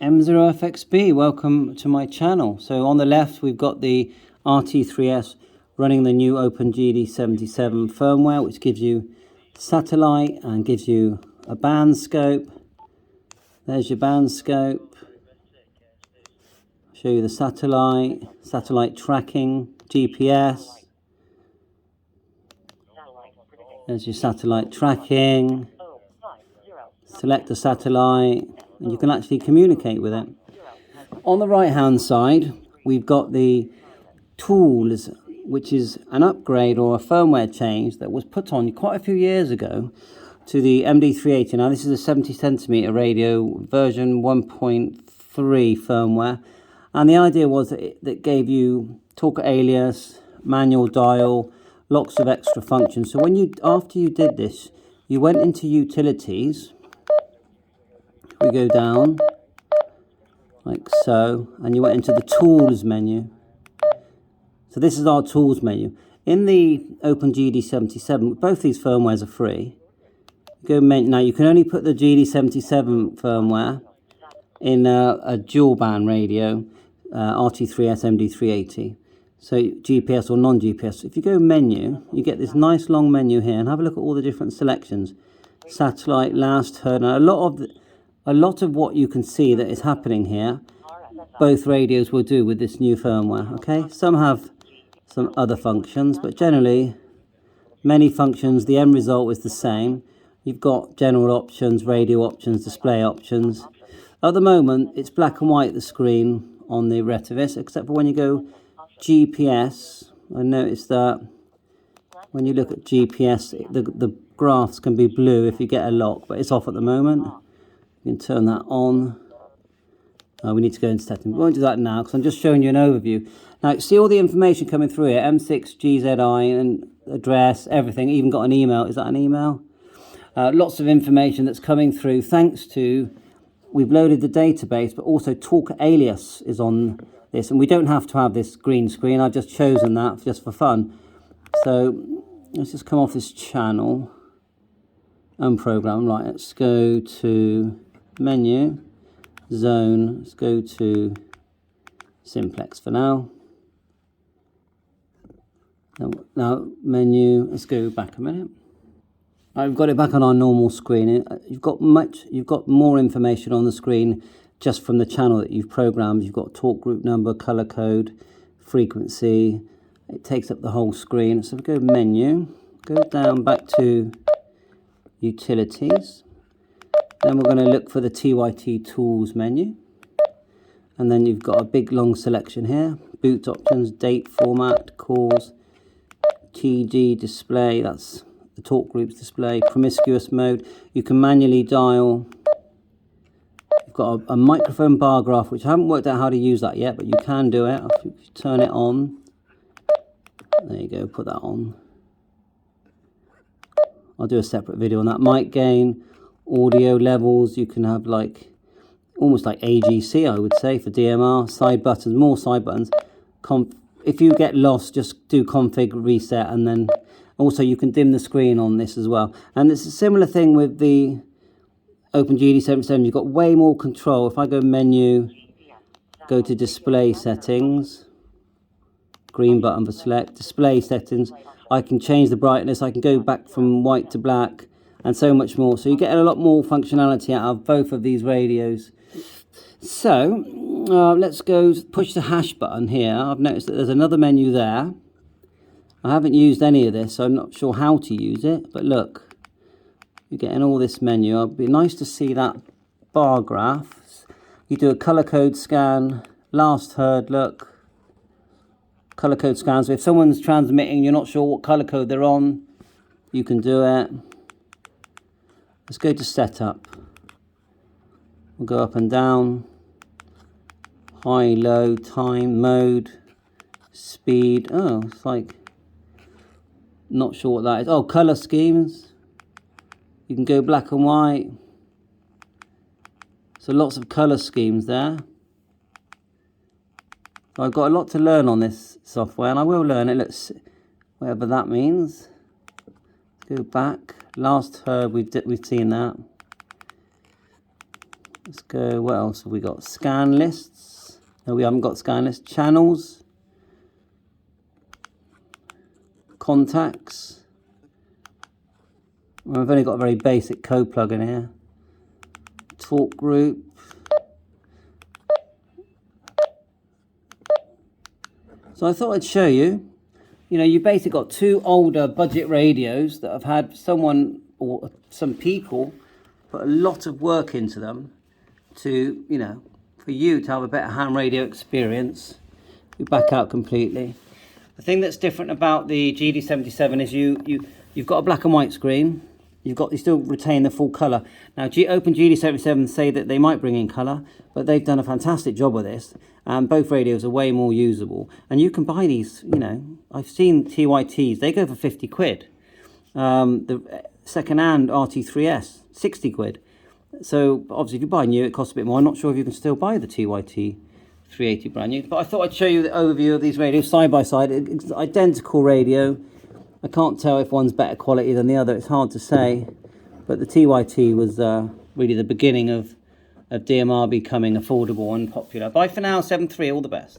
M0FXB, welcome to my channel. So on the left we've got the RT3S running the new OPENGD77 firmware, which gives you satellite and gives you a band scope. There's your band scope. Show you the satellite tracking, GPS. There's your satellite tracking. Select the satellite and you can actually communicate with it. On the right hand side we've got the Tyt-Toolz, which is an upgrade or a firmware change that was put on quite a few years ago to the MD380. Now this is a 70cm radio version 1.3 firmware, and the idea was that it gave you talk alias, manual dial, lots of extra functions. So when after you did this, you went into utilities. We go down like so, and you went into the tools menu. So this is our tools menu. In the OpenGD77, both these firmwares are free. Go now, you can only put the GD77 firmware in a dual band radio, RT3S MD380. So GPS or non-GPS. If you go menu, you get this nice long menu here, and have a look at all the different selections. Satellite, last heard, and a lot of what you can see that is happening here, both radios will do with this new firmware. Okay, some have some other functions, but generally many functions, the end result is the same. You've got general options, radio options, display options. At the moment it's black and white, the screen on the Retivis, except for when you go GPS. I noticed that when you look at GPS the graphs can be blue if you get a lock, but it's off at the moment. You can turn that on. We need to go into settings. We won't do that now because I'm just showing you an overview. Now, see all the information coming through here, M6GZI and address, everything, even got an email. Is that an email? Lots of information that's coming through thanks to, we've loaded the database, but also talk alias is on this. And we don't have to have this green screen. I've just chosen that just for fun. So let's just come off this channel. Unprogram. Right, let's go to menu, zone, let's go to simplex for now. Now menu, let's go back a minute. I've got it back on our normal screen. You've got more information on the screen just from the channel that you've programmed. You've got talk group number, color code, frequency. It takes up the whole screen. So we go menu, go down back to utilities. Then we're going to look for the Tyt-Toolz menu, and then you've got a big long selection here. Boot options, date, format, calls, TG display, that's the talk groups display, promiscuous mode. You can manually dial. You've got a microphone bar graph, which I haven't worked out how to use that yet, but you can do it. If you turn it on, there you go, put that on. I'll do a separate video on that. Mic gain, audio levels, you can have like almost like AGC, I would say, for DMR. Side buttons, more side buttons. If you get lost, just do config reset, and then also you can dim the screen on this as well. And it's a similar thing with the OpenGD77. You've got way more control. If I go menu, go to display settings, green button for select, display settings, I can change the brightness, I can go back from white to black, and so much more. So you get a lot more functionality out of both of these radios. So let's go push the hash button here. I've noticed that there's another menu there. I haven't used any of this, so I'm not sure how to use it, but look, you're getting all this menu. It'd be nice to see that bar graph. You do a color code scan, last heard, look, color code scans. So if someone's transmitting, you're not sure what color code they're on, you can do it. Let's go to setup. We'll go up and down, high, low, time, mode, speed. Oh, it's like, not sure what that is. Oh, color schemes. You can go black and white. So lots of color schemes there. So I've got a lot to learn on this software, and I will learn it. Let's, whatever that means. Go back. Last heard, we've seen that. Let's go, what else have we got? Scan lists. No, we haven't got scan lists. Channels. Contacts. Well, I've only got a very basic code plugin here. Talk group. So I thought I'd show you. You know, you've basically got two older budget radios that have had someone or some people put a lot of work into them to, you know, for you to have a better ham radio experience. We back out completely. The thing that's different about the GD77 is you've got a black and white screen. You still retain the full colour. Now, OPENGD77 say that they might bring in colour, but they've done a fantastic job with this. Both radios are way more usable. And you can buy these, you know, I've seen TYTs, they go for 50 quid. The second-hand RT3S, 60 quid. So, obviously, if you buy new, it costs a bit more. I'm not sure if you can still buy the TYT 380 brand new. But I thought I'd show you the overview of these radios side by side. It's identical radio. I can't tell if one's better quality than the other. It's hard to say. But the TYT was really the beginning of DMR becoming affordable and popular. Bye for now, 7.3. All the best.